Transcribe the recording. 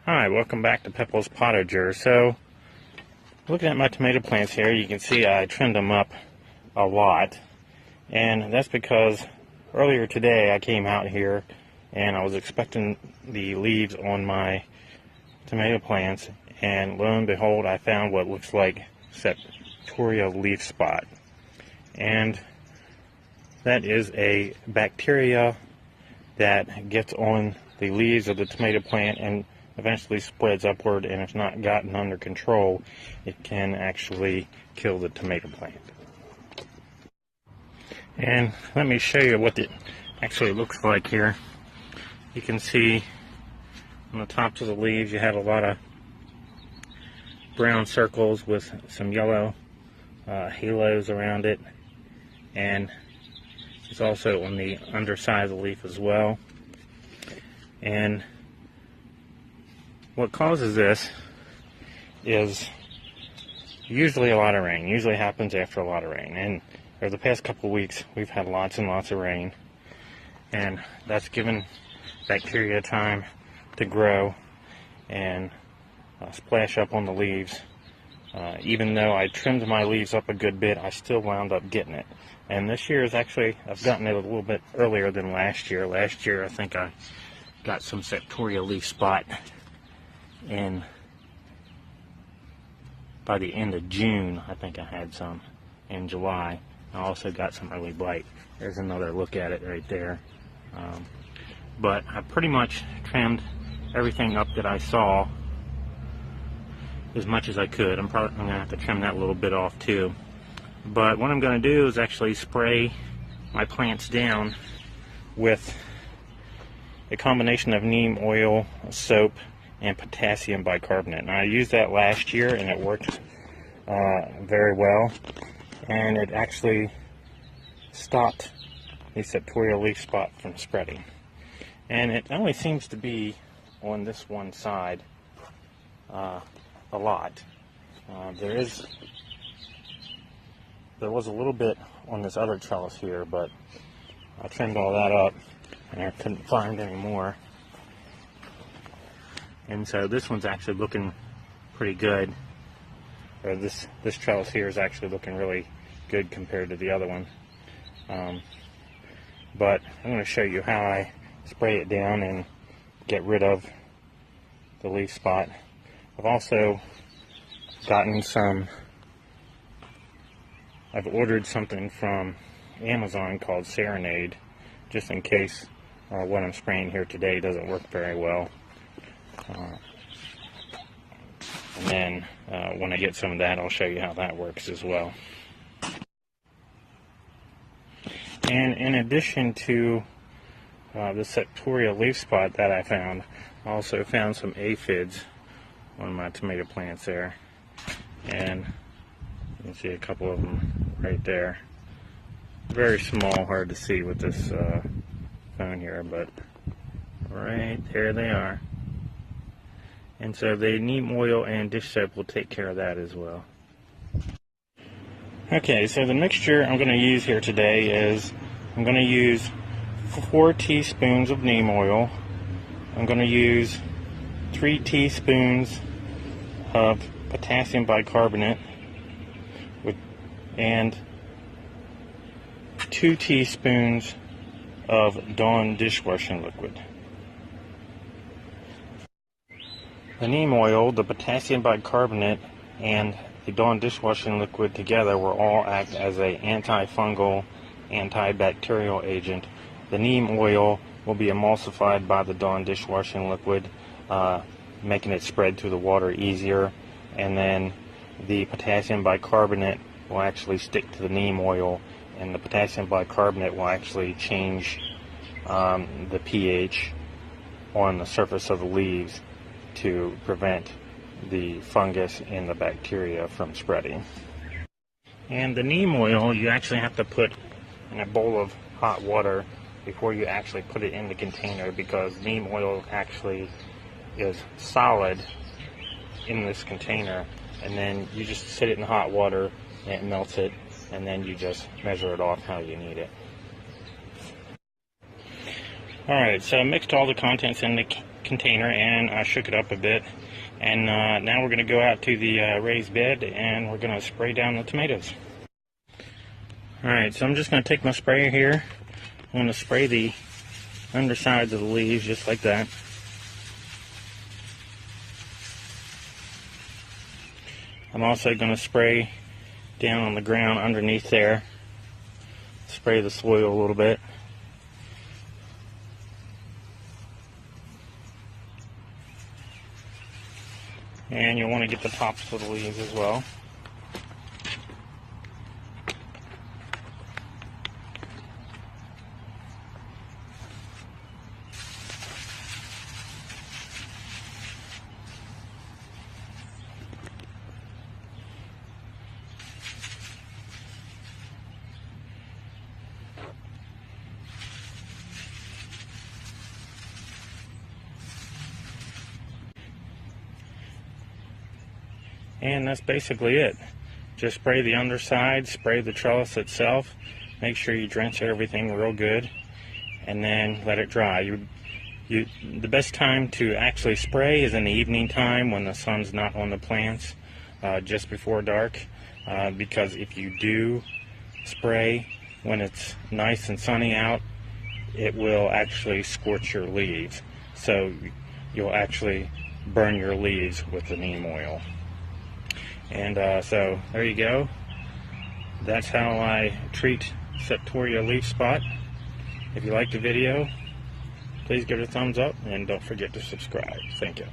Hi, welcome back to Pepple's Potager. So, looking at my tomato plants here, you can see I trimmed them up a lot. And that's because earlier today I came out here and I was expecting the leaves on my tomato plants. And lo and behold, I found what looks like Septoria leaf spot. And that is a bacteria that gets on the leaves of the tomato plant and eventually spreads upward, and if not gotten under control, it can actually kill the tomato plant. And let me show you what it actually looks like here. You can see on the tops of the leaves you have a lot of brown circles with some yellow halos around it, and it's also on the underside of the leaf as well. And what causes this is usually a lot of rain. Usually happens after a lot of rain. And for the past couple of weeks, we've had lots and lots of rain. And that's given bacteria time to grow and splash up on the leaves. Even though I trimmed my leaves up a good bit, I still wound up getting it. And this year is actually, I've gotten it a little bit earlier than last year. Last year, I think I got some Septoria leaf spot in by the end of June. I think I had some in July. I also got some early blight. There's another look at it right there. But I pretty much trimmed everything up that I saw as much as I could. I'm going to have to trim that little bit off too. But what I'm going to do is actually spray my plants down with a combination of neem oil, soap, and potassium bicarbonate. And I used that last year and it worked very well, and it actually stopped the Septoria leaf spot from spreading. And it only seems to be on this one side a lot. There was a little bit on this other trellis here, but I trimmed all that up and I couldn't find any more. And so this one's actually looking pretty good. Or this trellis here is actually looking really good compared to the other one. But I'm going to show you how I spray it down and get rid of the leaf spot. I've also gotten I've ordered something from Amazon called Serenade, just in case what I'm spraying here today doesn't work very well. And then when I get some of that, I'll show you how that works as well. And in addition to the Septoria leaf spot that I found, I also found some aphids on my tomato plants there. And you can see a couple of them right there. Very small, hard to see with this phone here, but right there they are. And so the neem oil and dish soap will take care of that as well. Okay, so the mixture I'm going to use here today is I'm going to use 4 teaspoons of neem oil. I'm going to use 3 teaspoons of potassium bicarbonate and 2 teaspoons of Dawn dishwashing liquid. The neem oil, the potassium bicarbonate, and the Dawn dishwashing liquid together will all act as an antifungal, antibacterial agent. The neem oil will be emulsified by the Dawn dishwashing liquid, making it spread through the water easier, and then the potassium bicarbonate will actually stick to the neem oil, and the potassium bicarbonate will actually change the pH on the surface of the leaves to prevent the fungus and the bacteria from spreading. And the neem oil you actually have to put in a bowl of hot water before you actually put it in the container, because neem oil actually is solid in this container, and then you just sit it in hot water and it melts it, and then you just measure it off how you need it. Alright, so I mixed all the contents in the container, and I shook it up a bit. And now we're going to go out to the raised bed, and we're going to spray down the tomatoes. Alright, so I'm just going to take my sprayer here. I'm going to spray the undersides of the leaves just like that. I'm also going to spray down on the ground underneath there. Spray the soil a little bit. And you'll want to get the tops of the leaves as well. And that's basically it. Just spray the underside, spray the trellis itself. Make sure you drench everything real good, and then let it dry. The best time to actually spray is in the evening time when the sun's not on the plants, just before dark. Because if you do spray when it's nice and sunny out, it will actually scorch your leaves. So you'll actually burn your leaves with the neem oil. And so there you go. That's how I treat Septoria leaf spot. If you liked the video, please give it a thumbs up and don't forget to subscribe. Thank you.